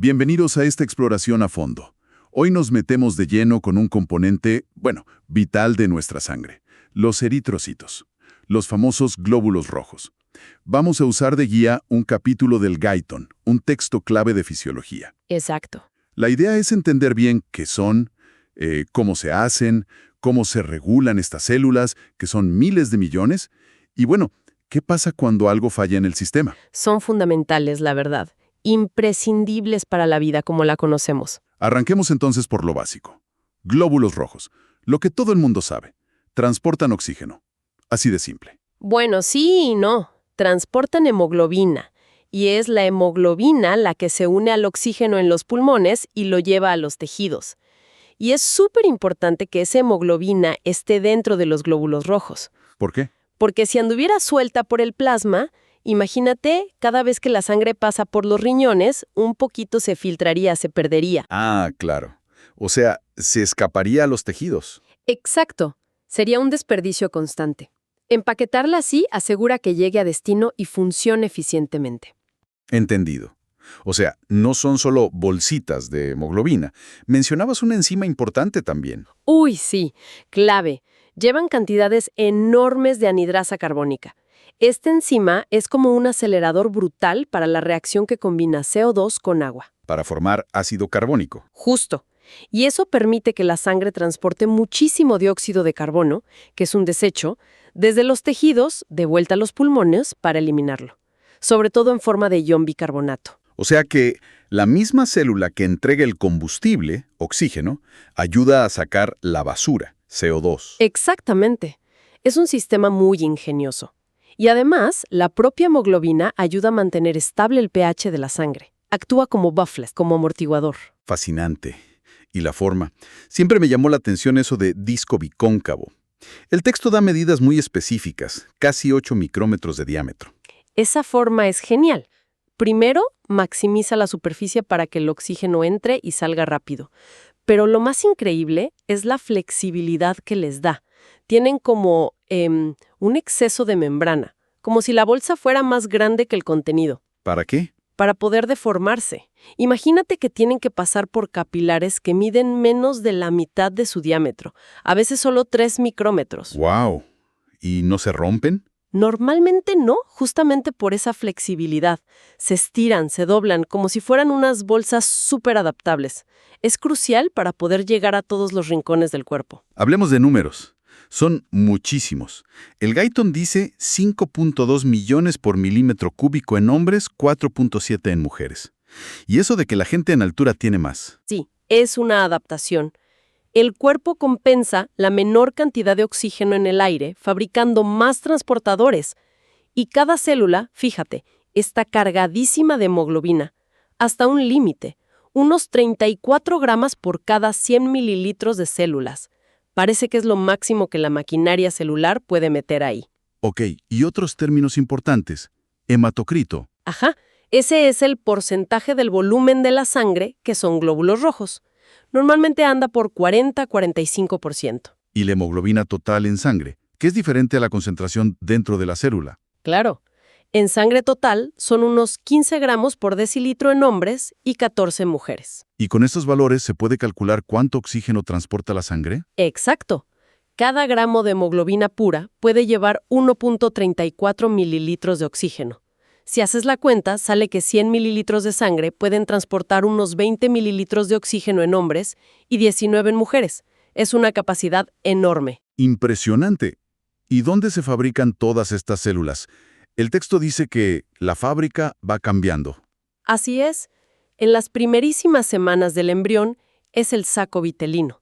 Bienvenidos a esta exploración a fondo. Hoy nos metemos de lleno con un componente, vital de nuestra sangre, los eritrocitos, los famosos glóbulos rojos. Vamos a usar de guía un capítulo del Guyton, un texto clave de fisiología. Exacto. La idea es entender bien qué son, cómo se hacen, cómo se regulan estas células, que son miles de millones, y ¿qué pasa cuando algo falla en el sistema? Son fundamentales, la verdad. Imprescindibles para la vida como la conocemos. Arranquemos entonces por lo básico. Glóbulos rojos, lo que todo el mundo sabe. Transportan oxígeno. Así de simple. Bueno, sí y no. Transportan hemoglobina. Y es la hemoglobina la que se une al oxígeno en los pulmones y lo lleva a los tejidos. Y es súper importante que esa hemoglobina esté dentro de los glóbulos rojos. ¿Por qué? Porque si anduviera suelta por el plasma, imagínate, cada vez que la sangre pasa por los riñones, un poquito se filtraría, se perdería. Ah, claro. O sea, se escaparía a los tejidos. Exacto. Sería un desperdicio constante. Empaquetarla así asegura que llegue a destino y funcione eficientemente. Entendido. O sea, no son solo bolsitas de hemoglobina. Mencionabas una enzima importante también. Uy, sí, clave. Llevan cantidades enormes de anhidrasa carbónica. Esta enzima es como un acelerador brutal para la reacción que combina CO2 con agua. Para formar ácido carbónico. Justo. Y eso permite que la sangre transporte muchísimo dióxido de carbono, que es un desecho, desde los tejidos de vuelta a los pulmones para eliminarlo, sobre todo en forma de ion bicarbonato. O sea que la misma célula que entrega el combustible, oxígeno, ayuda a sacar la basura, CO2. Exactamente. Es un sistema muy ingenioso. Y además, la propia hemoglobina ayuda a mantener estable el pH de la sangre. Actúa como buffer, como amortiguador. Fascinante. Y la forma. Siempre me llamó la atención eso de disco bicóncavo. El texto da medidas muy específicas, casi 8 micrómetros de diámetro. Esa forma es genial. Primero, maximiza la superficie para que el oxígeno entre y salga rápido. Pero lo más increíble es la flexibilidad que les da. Tienen como un exceso de membrana, como si la bolsa fuera más grande que el contenido. ¿Para qué? Para poder deformarse. Imagínate que tienen que pasar por capilares que miden menos de la mitad de su diámetro, a veces solo 3 micrómetros. ¡Wow! ¿Y no se rompen? Normalmente no, justamente por esa flexibilidad. Se estiran, se doblan, como si fueran unas bolsas súper adaptables. Es crucial para poder llegar a todos los rincones del cuerpo. Hablemos de números. Son muchísimos. El Guyton dice 5.2 millones por milímetro cúbico en hombres, 4.7 en mujeres. Y eso de que la gente en altura tiene más. Sí, es una adaptación. El cuerpo compensa la menor cantidad de oxígeno en el aire fabricando más transportadores. Y cada célula, fíjate, está cargadísima de hemoglobina, hasta un límite, unos 34 gramos por cada 100 mililitros de células. Parece que es lo máximo que la maquinaria celular puede meter ahí. Ok, y otros términos importantes. Hematocrito. Ajá, ese es el porcentaje del volumen de la sangre, que son glóbulos rojos. Normalmente anda por 40-45%. Y la hemoglobina total en sangre, que es diferente a la concentración dentro de la célula. Claro. En sangre total son unos 15 gramos por decilitro en hombres y 14 en mujeres. ¿Y con estos valores se puede calcular cuánto oxígeno transporta la sangre? Exacto. Cada gramo de hemoglobina pura puede llevar 1.34 mililitros de oxígeno. Si haces la cuenta, sale que 100 mililitros de sangre pueden transportar unos 20 mililitros de oxígeno en hombres y 19 en mujeres. Es una capacidad enorme. Impresionante. ¿Y dónde se fabrican todas estas células? El texto dice que la fábrica va cambiando. Así es. En las primerísimas semanas del embrión es el saco vitelino.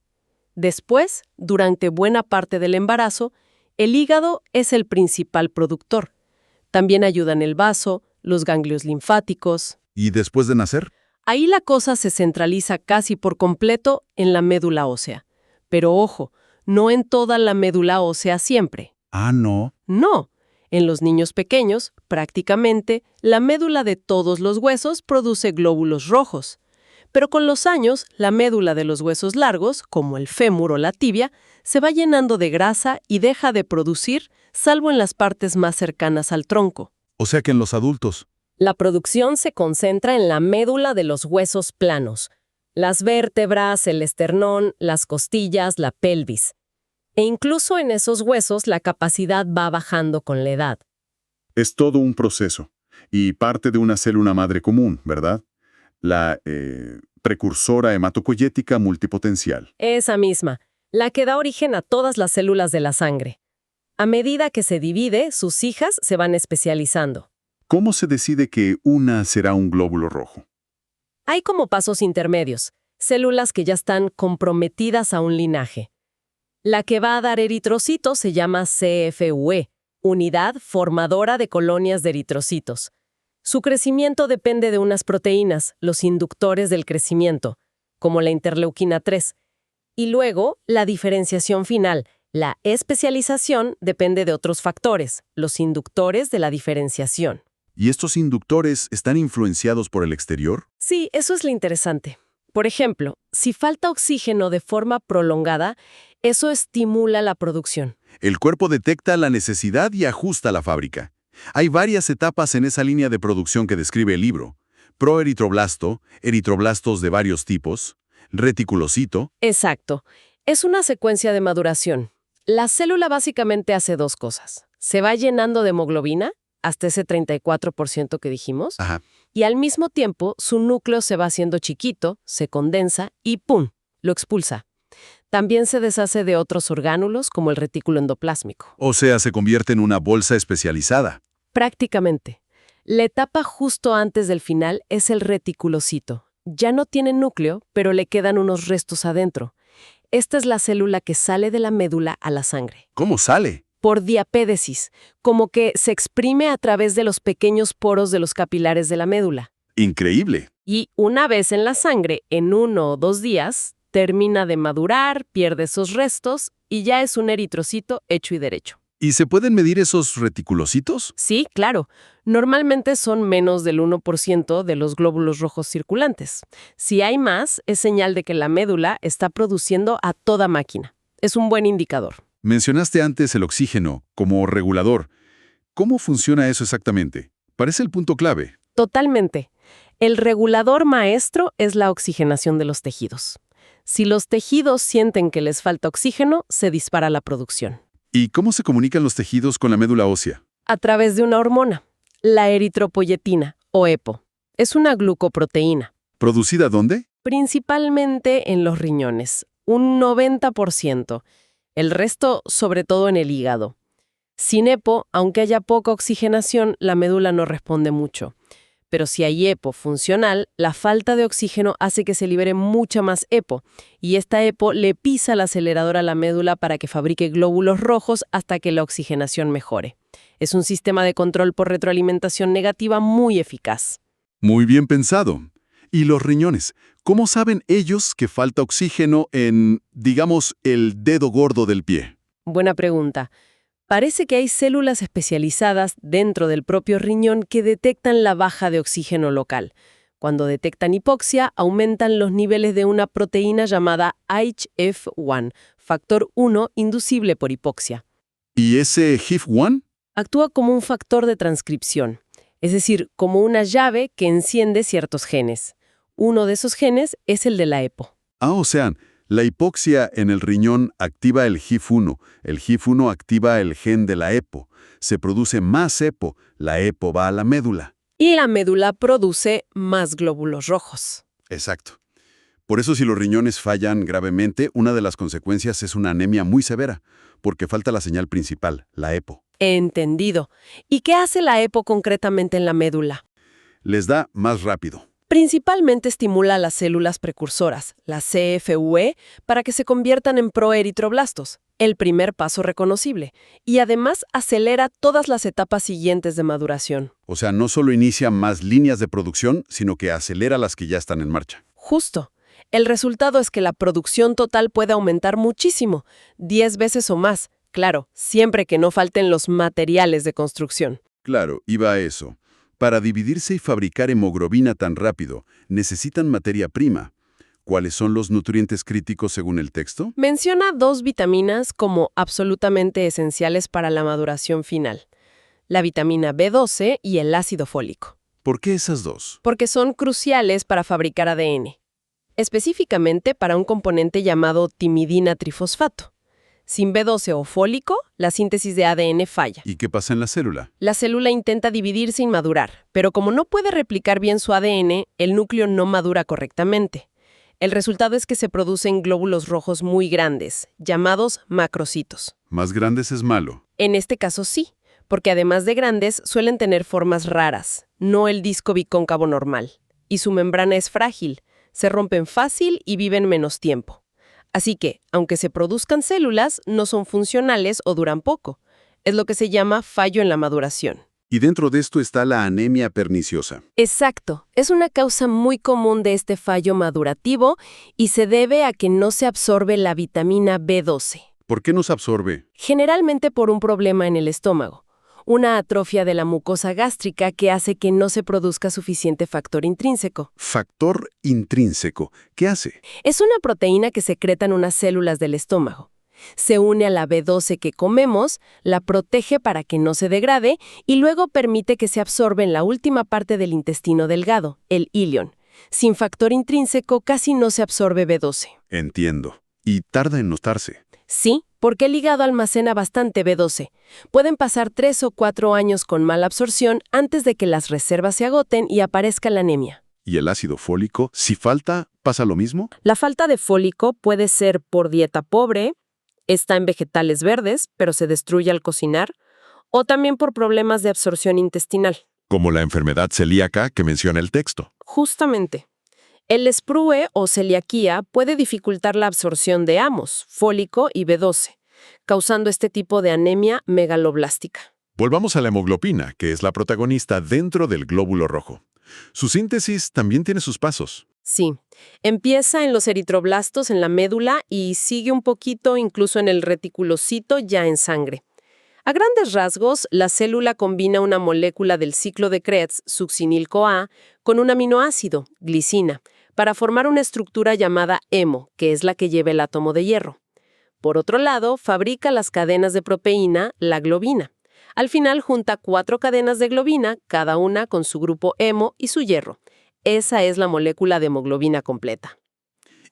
Después, durante buena parte del embarazo, el hígado es el principal productor. También ayudan el vaso, los ganglios linfáticos. ¿Y después de nacer? Ahí la cosa se centraliza casi por completo en la médula ósea. Pero ojo, no en toda la médula ósea siempre. Ah, no. No. En los niños pequeños, prácticamente, la médula de todos los huesos produce glóbulos rojos. Pero con los años, la médula de los huesos largos, como el fémur o la tibia, se va llenando de grasa y deja de producir, salvo en las partes más cercanas al tronco. O sea que en los adultos, La producción se concentra en la médula de los huesos planos, las vértebras, el esternón, las costillas, la pelvis. E incluso en esos huesos la capacidad va bajando con la edad. Es todo un proceso y parte de una célula madre común, ¿verdad? La precursora hematopoyética multipotencial. Esa misma, la que da origen a todas las células de la sangre. A medida que se divide, sus hijas se van especializando. ¿Cómo se decide que una será un glóbulo rojo? Hay como pasos intermedios, células que ya están comprometidas a un linaje. La que va a dar eritrocitos se llama CFUE, Unidad Formadora de Colonias de Eritrocitos. Su crecimiento depende de unas proteínas, los inductores del crecimiento, como la interleuquina 3. Y luego, la diferenciación final, la especialización, depende de otros factores, los inductores de la diferenciación. ¿Y estos inductores están influenciados por el exterior? Sí, eso es lo interesante. Por ejemplo, si falta oxígeno de forma prolongada, eso estimula la producción. El cuerpo detecta la necesidad y ajusta la fábrica. Hay varias etapas en esa línea de producción que describe el libro. Proeritroblasto, eritroblastos de varios tipos, reticulocito. Exacto. Es una secuencia de maduración. La célula básicamente hace dos cosas. Se va llenando de hemoglobina, hasta ese 34% que dijimos, Ajá. y al mismo tiempo su núcleo se va haciendo chiquito, se condensa y ¡pum!, lo expulsa. También se deshace de otros orgánulos como el retículo endoplásmico. O sea, se convierte en una bolsa especializada. Prácticamente. La etapa justo antes del final es el reticulocito. Ya no tiene núcleo, pero le quedan unos restos adentro. Esta es la célula que sale de la médula a la sangre. ¿Cómo sale? Por diapédesis, como que se exprime a través de los pequeños poros de los capilares de la médula. Increíble. Y una vez en la sangre, en 1 o 2 días, termina de madurar, pierde esos restos y ya es un eritrocito hecho y derecho. ¿Y se pueden medir esos reticulocitos? Sí, claro. Normalmente son menos del 1% de los glóbulos rojos circulantes. Si hay más, es señal de que la médula está produciendo a toda máquina. Es un buen indicador. Mencionaste antes el oxígeno como regulador. ¿Cómo funciona eso exactamente? Parece el punto clave. Totalmente. El regulador maestro es la oxigenación de los tejidos. Si los tejidos sienten que les falta oxígeno, se dispara la producción. ¿Y cómo se comunican los tejidos con la médula ósea? A través de una hormona, la eritropoyetina, o EPO. Es una glucoproteína. ¿Producida dónde? Principalmente en los riñones, un 90%. El resto, sobre todo en el hígado. Sin EPO, aunque haya poca oxigenación, la médula no responde mucho. Pero si hay EPO funcional, la falta de oxígeno hace que se libere mucha más EPO, y esta EPO le pisa el acelerador a la médula para que fabrique glóbulos rojos hasta que la oxigenación mejore. Es un sistema de control por retroalimentación negativa muy eficaz. Muy bien pensado. ¿Y los riñones? ¿Cómo saben ellos que falta oxígeno en, digamos, el dedo gordo del pie? Buena pregunta. Parece que hay células especializadas dentro del propio riñón que detectan la baja de oxígeno local. Cuando detectan hipoxia, aumentan los niveles de una proteína llamada HIF-1, factor 1 inducible por hipoxia. ¿Y ese HIF-1? Actúa como un factor de transcripción, es decir, como una llave que enciende ciertos genes. Uno de esos genes es el de la EPO. O sea, la hipoxia en el riñón activa el HIF-1. El HIF-1 activa el gen de la EPO. Se produce más EPO. La EPO va a la médula. Y la médula produce más glóbulos rojos. Exacto. Por eso si los riñones fallan gravemente, una de las consecuencias es una anemia muy severa, porque falta la señal principal, la EPO. Entendido. ¿Y qué hace la EPO concretamente en la médula? Les da más rápido. Principalmente estimula las células precursoras, las CFUE, para que se conviertan en proeritroblastos, el primer paso reconocible, y además acelera todas las etapas siguientes de maduración. O sea, no solo inicia más líneas de producción, sino que acelera las que ya están en marcha. Justo. El resultado es que la producción total puede aumentar muchísimo, 10 veces o más, claro, siempre que no falten los materiales de construcción. Claro, iba a eso. Para dividirse y fabricar hemoglobina tan rápido, necesitan materia prima. ¿Cuáles son los nutrientes críticos según el texto? Menciona 2 vitaminas como absolutamente esenciales para la maduración final: la vitamina B12 y el ácido fólico. ¿Por qué esas dos? Porque son cruciales para fabricar ADN, específicamente para un componente llamado timidina trifosfato. Sin B12 o fólico, la síntesis de ADN falla. ¿Y qué pasa en la célula? La célula intenta dividirse sin madurar, pero como no puede replicar bien su ADN, el núcleo no madura correctamente. El resultado es que se producen glóbulos rojos muy grandes, llamados macrocitos. Más grandes es malo. En este caso sí, porque además de grandes suelen tener formas raras, no el disco bicóncavo normal. Y su membrana es frágil, se rompen fácil y viven menos tiempo. Así que, aunque se produzcan células, no son funcionales o duran poco. Es lo que se llama fallo en la maduración. Y dentro de esto está la anemia perniciosa. Exacto. Es una causa muy común de este fallo madurativo y se debe a que no se absorbe la vitamina B12. ¿Por qué no se absorbe? Generalmente por un problema en el estómago. Una atrofia de la mucosa gástrica que hace que no se produzca suficiente factor intrínseco. Factor intrínseco. ¿Qué hace? Es una proteína que secretan unas células del estómago. Se une a la B12 que comemos, la protege para que no se degrade y luego permite que se absorba en la última parte del intestino delgado, el ilion. Sin factor intrínseco casi no se absorbe B12. Entiendo. ¿Y tarda en notarse? Sí, porque el hígado almacena bastante B12. Pueden pasar 3 o 4 años con mala absorción antes de que las reservas se agoten y aparezca la anemia. ¿Y el ácido fólico? Si falta, ¿pasa lo mismo? La falta de fólico puede ser por dieta pobre, está en vegetales verdes, pero se destruye al cocinar, o también por problemas de absorción intestinal. Como la enfermedad celíaca que menciona el texto. Justamente. El sprue o celiaquía puede dificultar la absorción de ambos, fólico y B12, causando este tipo de anemia megaloblástica. Volvamos a la hemoglobina, que es la protagonista dentro del glóbulo rojo. Su síntesis también tiene sus pasos. Sí, empieza en los eritroblastos en la médula y sigue un poquito incluso en el reticulocito ya en sangre. A grandes rasgos, la célula combina una molécula del ciclo de Krebs, succinil-CoA, con un aminoácido, glicina, para formar una estructura llamada hemo, que es la que lleva el átomo de hierro. Por otro lado, fabrica las cadenas de proteína, la globina. Al final junta 4 cadenas de globina, cada una con su grupo hemo y su hierro. Esa es la molécula de hemoglobina completa.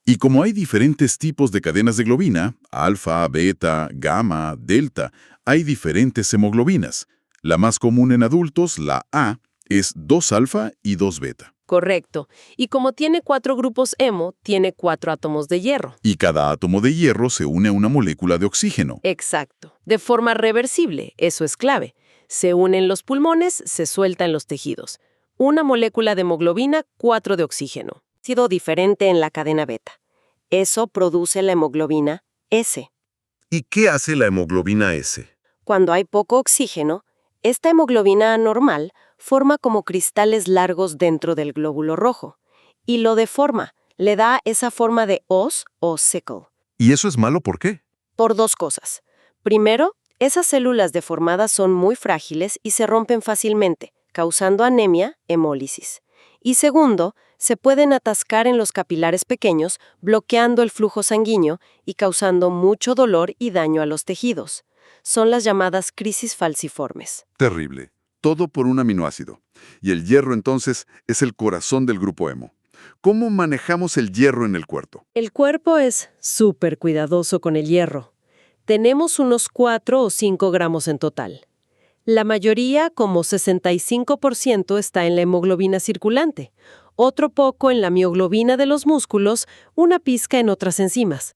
Y como hay diferentes tipos de cadenas de globina, alfa, beta, gamma, delta, hay diferentes hemoglobinas. La más común en adultos, la A, es 2-alfa y 2-beta. Correcto. Y como tiene 4 grupos hemo, tiene 4 átomos de hierro. Y cada átomo de hierro se une a una molécula de oxígeno. Exacto. De forma reversible, eso es clave. Se une en los pulmones, se suelta en los tejidos. Una molécula de hemoglobina, 4 de oxígeno. Sido diferente en la cadena beta. Eso produce la hemoglobina S. ¿Y qué hace la hemoglobina S? Cuando hay poco oxígeno, esta hemoglobina anormal forma como cristales largos dentro del glóbulo rojo y lo deforma, le da esa forma de hoz o sickle. ¿Y eso es malo por qué? Por 2 cosas. Primero, esas células deformadas son muy frágiles y se rompen fácilmente, causando anemia, hemólisis. Y segundo, se pueden atascar en los capilares pequeños, bloqueando el flujo sanguíneo y causando mucho dolor y daño a los tejidos. Son las llamadas crisis falciformes. Terrible. Todo por un aminoácido. Y el hierro, entonces, es el corazón del grupo hemo. ¿Cómo manejamos el hierro en el cuerpo? El cuerpo es súper cuidadoso con el hierro. Tenemos unos 4 o 5 gramos en total. La mayoría, como 65%, está en la hemoglobina circulante, otro poco en la mioglobina de los músculos, una pizca en otras enzimas.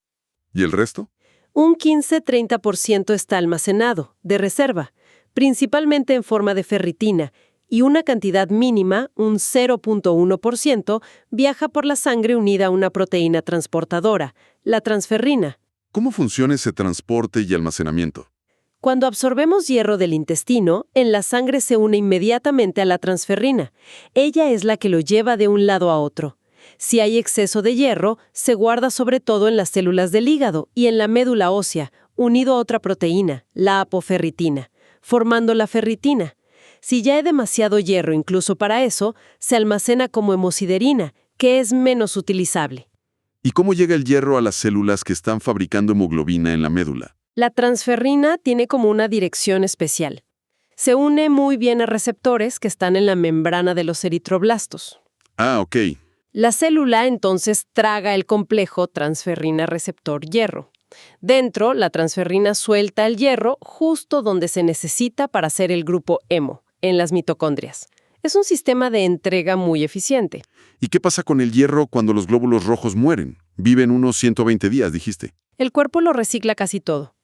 ¿Y el resto? Un 15-30% está almacenado, de reserva, principalmente en forma de ferritina, y una cantidad mínima, un 0.1%, viaja por la sangre unida a una proteína transportadora, la transferrina. ¿Cómo funciona ese transporte y almacenamiento? Cuando absorbemos hierro del intestino, en la sangre se une inmediatamente a la transferrina. Ella es la que lo lleva de un lado a otro. Si hay exceso de hierro, se guarda sobre todo en las células del hígado y en la médula ósea, unido a otra proteína, la apoferritina, formando la ferritina. Si ya hay demasiado hierro incluso para eso, se almacena como hemosiderina, que es menos utilizable. ¿Y cómo llega el hierro a las células que están fabricando hemoglobina en la médula? La transferrina tiene como una dirección especial. Se une muy bien a receptores que están en la membrana de los eritroblastos. Ah, ok. La célula entonces traga el complejo transferrina receptor hierro. Dentro, la transferrina suelta el hierro justo donde se necesita para hacer el grupo hemo, en las mitocondrias. Es un sistema de entrega muy eficiente. ¿Y qué pasa con el hierro cuando los glóbulos rojos mueren? Viven unos 120 días, dijiste. El cuerpo lo recicla casi todo.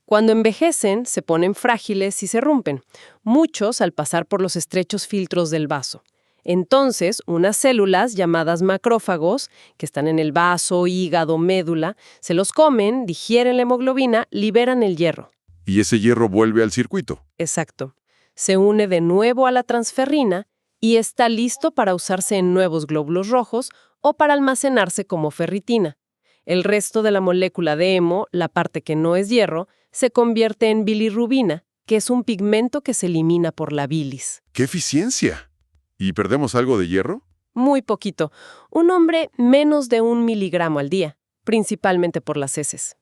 Cuando envejecen, se ponen frágiles y se rompen, muchos al pasar por los estrechos filtros del vaso. Entonces, unas células llamadas macrófagos, que están en el vaso, hígado, médula, se los comen, digieren la hemoglobina, liberan el hierro. Y ese hierro vuelve al circuito. Exacto. Se une de nuevo a la transferrina y está listo para usarse en nuevos glóbulos rojos o para almacenarse como ferritina. El resto de la molécula de hemo, la parte que no es hierro, se convierte en bilirrubina, que es un pigmento que se elimina por la bilis. ¡Qué eficiencia! ¿Y perdemos algo de hierro? Muy poquito. Un hombre menos de 1 miligramo al día, principalmente por las heces.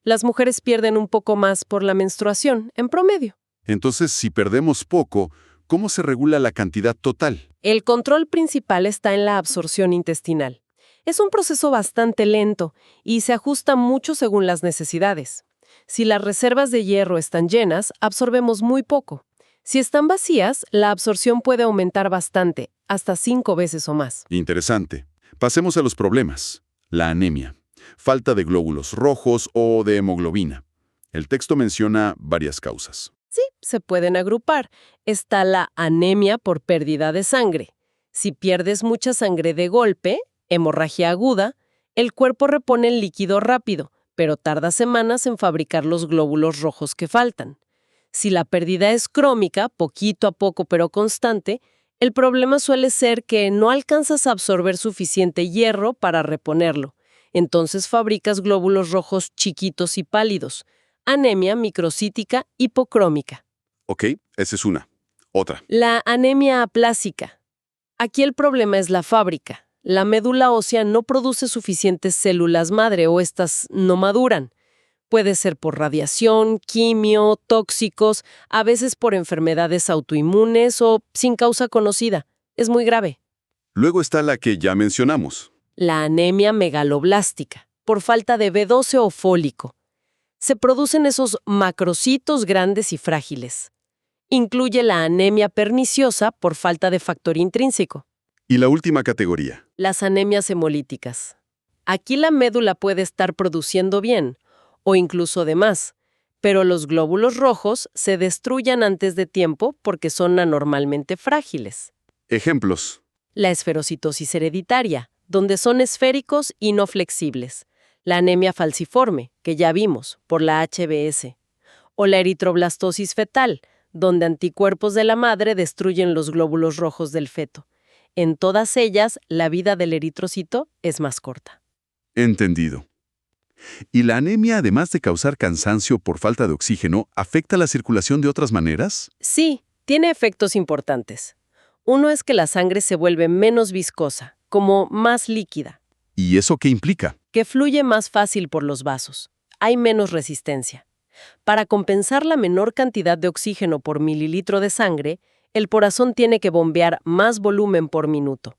Las mujeres pierden un poco más por la menstruación, en promedio. Entonces, si perdemos poco, ¿cómo se regula la cantidad total? El control principal está en la absorción intestinal. Es un proceso bastante lento y se ajusta mucho según las necesidades. Si las reservas de hierro están llenas, absorbemos muy poco. Si están vacías, la absorción puede aumentar bastante, hasta 5 veces o más. Interesante. Pasemos a los problemas. La anemia. Falta de glóbulos rojos o de hemoglobina. El texto menciona varias causas. Sí, se pueden agrupar. Está la anemia por pérdida de sangre. Si pierdes mucha sangre de golpe, hemorragia aguda, el cuerpo repone el líquido rápido, pero tarda semanas en fabricar los glóbulos rojos que faltan. Si la pérdida es crónica, poquito a poco pero constante, el problema suele ser que no alcanzas a absorber suficiente hierro para reponerlo. Entonces fabricas glóbulos rojos chiquitos y pálidos. Anemia microcítica hipocrómica. Ok, esa es una. Otra. La anemia aplásica. Aquí el problema es la fábrica. La médula ósea no produce suficientes células madre o estas no maduran. Puede ser por radiación, quimio, tóxicos, a veces por enfermedades autoinmunes o sin causa conocida. Es muy grave. Luego está la que ya mencionamos. La anemia megaloblástica, por falta de B12 o fólico. Se producen esos macrocitos grandes y frágiles. Incluye la anemia perniciosa por falta de factor intrínseco. Y la última categoría. Las anemias hemolíticas. Aquí la médula puede estar produciendo bien, o incluso de más, pero los glóbulos rojos se destruyen antes de tiempo porque son anormalmente frágiles. Ejemplos. La esferocitosis hereditaria, donde son esféricos y no flexibles. La anemia falciforme, que ya vimos, por la HBS. O la eritroblastosis fetal, donde anticuerpos de la madre destruyen los glóbulos rojos del feto. En todas ellas, la vida del eritrocito es más corta. Entendido. ¿Y la anemia, además de causar cansancio por falta de oxígeno, afecta la circulación de otras maneras? Sí, tiene efectos importantes. Uno es que la sangre se vuelve menos viscosa, como más líquida, ¿Y eso qué implica? que fluye más fácil por los vasos. Hay menos resistencia. Para compensar la menor cantidad de oxígeno por mililitro de sangre, el corazón tiene que bombear más volumen por minuto.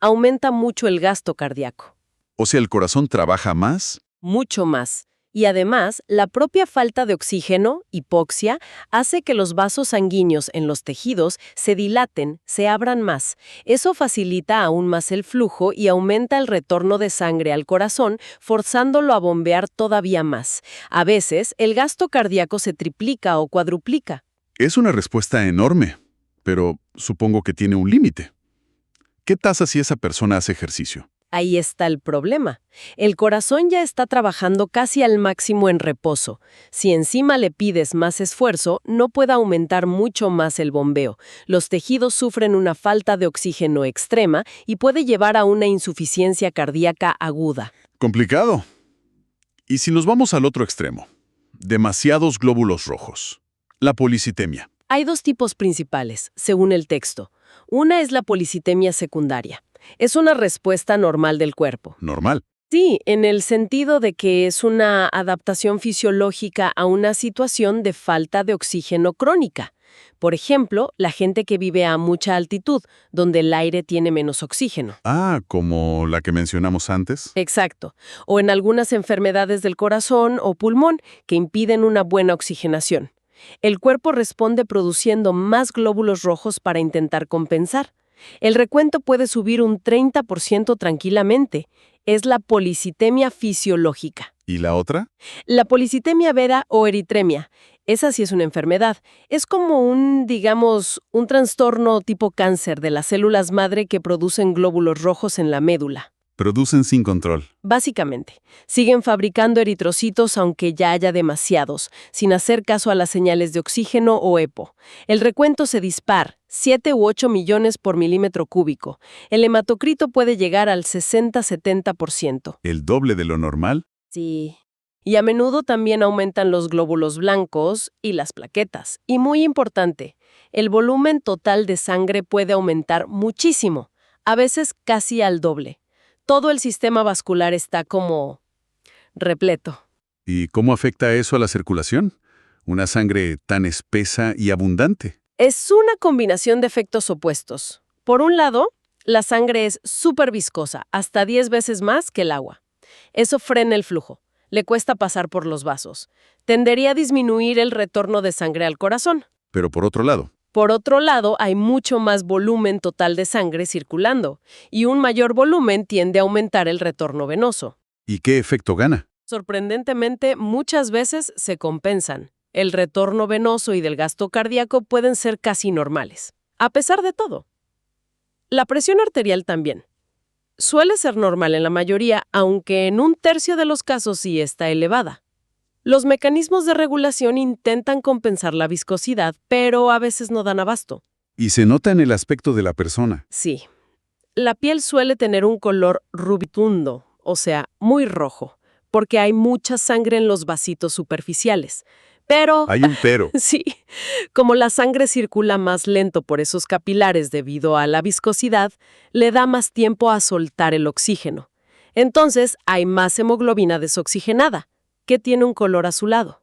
Aumenta mucho el gasto cardíaco. O sea, ¿el corazón trabaja más? Mucho más. Y además, la propia falta de oxígeno, hipoxia, hace que los vasos sanguíneos en los tejidos se dilaten, se abran más. Eso facilita aún más el flujo y aumenta el retorno de sangre al corazón, forzándolo a bombear todavía más. A veces, el gasto cardíaco se triplica o cuadruplica. Es una respuesta enorme, pero supongo que tiene un límite. ¿Qué pasa si esa persona hace ejercicio? Ahí está el problema. El corazón ya está trabajando casi al máximo en reposo. Si encima le pides más esfuerzo, no puede aumentar mucho más el bombeo. Los tejidos sufren una falta de oxígeno extrema y puede llevar a una insuficiencia cardíaca aguda. Complicado. Y si nos vamos al otro extremo, demasiados glóbulos rojos. La policitemia. Hay 2 tipos principales, según el texto. Una es la policitemia secundaria. Es una respuesta normal del cuerpo. Normal. Sí, en el sentido de que es una adaptación fisiológica a una situación de falta de oxígeno crónica. Por ejemplo, la gente que vive a mucha altitud, donde el aire tiene menos oxígeno. Ah, como la que mencionamos antes. Exacto. O en algunas enfermedades del corazón o pulmón que impiden una buena oxigenación. El cuerpo responde produciendo más glóbulos rojos para intentar compensar. El recuento puede subir un 30% tranquilamente. Es la policitemia fisiológica. ¿Y la otra? La policitemia vera o eritremia. Esa sí es una enfermedad. Es como un trastorno tipo cáncer de las células madre que producen glóbulos rojos en la médula. Producen sin control. Básicamente, siguen fabricando eritrocitos aunque ya haya demasiados, sin hacer caso a las señales de oxígeno o EPO. El recuento se dispara, 7 u 8 millones por milímetro cúbico. El hematocrito puede llegar al 60-70%. ¿El doble de lo normal? Sí. Y a menudo también aumentan los glóbulos blancos y las plaquetas. Y muy importante, el volumen total de sangre puede aumentar muchísimo, a veces casi al doble. Todo el sistema vascular está como repleto. ¿Y cómo afecta eso a la circulación? Una sangre tan espesa y abundante. Es una combinación de efectos opuestos. Por un lado, la sangre es súper viscosa, hasta 10 veces más que el agua. Eso frena el flujo. Le cuesta pasar por los vasos. Tendería a disminuir el retorno de sangre al corazón. Pero por otro lado, hay mucho más volumen total de sangre circulando, y un mayor volumen tiende a aumentar el retorno venoso. ¿y qué efecto gana? Sorprendentemente, muchas veces se compensan. El retorno venoso y del gasto cardíaco pueden ser casi normales. A pesar de todo. La presión arterial también. Suele ser normal en la mayoría, aunque en un tercio de los casos sí está elevada. Los mecanismos de regulación intentan compensar la viscosidad, pero a veces no dan abasto. Y se nota en el aspecto de la persona. Sí. La piel suele tener un color rubicundo, o sea, muy rojo, porque hay mucha sangre en los vasitos superficiales. Pero, Hay un pero. sí, como la sangre circula más lento por esos capilares debido a la viscosidad, le da más tiempo a soltar el oxígeno. Entonces, hay más hemoglobina desoxigenada, que tiene un color azulado.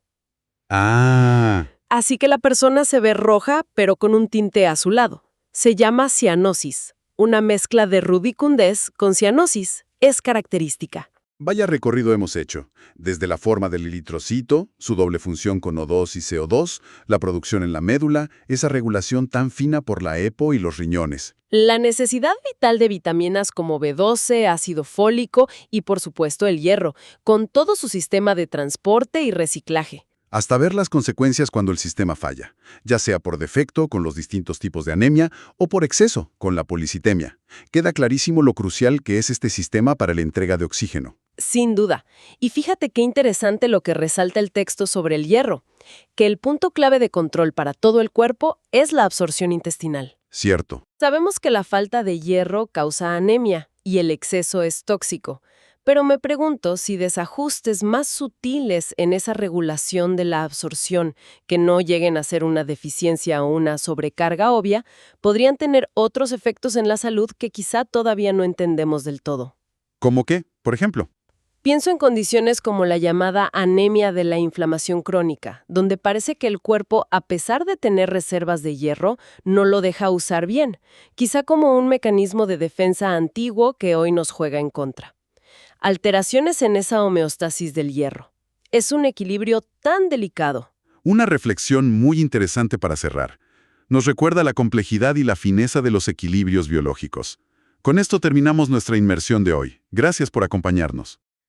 Ah, Así que la persona se ve roja, pero con un tinte azulado. Se llama cianosis. Una mezcla de rubicundez con cianosis es característica. vaya recorrido hemos hecho. Desde la forma del eritrocito, su doble función con O2 y CO2, la producción en la médula, esa regulación tan fina por la EPO y los riñones. La necesidad vital de vitaminas como B12, ácido fólico y, por supuesto, el hierro, con todo su sistema de transporte y reciclaje. Hasta ver las consecuencias cuando el sistema falla, ya sea por defecto con los distintos tipos de anemia o por exceso con la policitemia. Queda clarísimo lo crucial que es este sistema para la entrega de oxígeno. Sin duda. Y fíjate qué interesante lo que resalta el texto sobre el hierro, que el punto clave de control para todo el cuerpo es la absorción intestinal. Cierto. Sabemos que la falta de hierro causa anemia y el exceso es tóxico, pero me pregunto si desajustes más sutiles en esa regulación de la absorción, que no lleguen a ser una deficiencia o una sobrecarga obvia, podrían tener otros efectos en la salud que quizá todavía no entendemos del todo. ¿Cómo qué? Por ejemplo. Pienso en condiciones como la llamada anemia de la inflamación crónica, donde parece que el cuerpo, a pesar de tener reservas de hierro, no lo deja usar bien, quizá como un mecanismo de defensa antiguo que hoy nos juega en contra. Alteraciones en esa homeostasis del hierro. Es un equilibrio tan delicado. Una reflexión muy interesante para cerrar. Nos recuerda la complejidad y la fineza de los equilibrios biológicos. Con esto terminamos nuestra inmersión de hoy. Gracias por acompañarnos.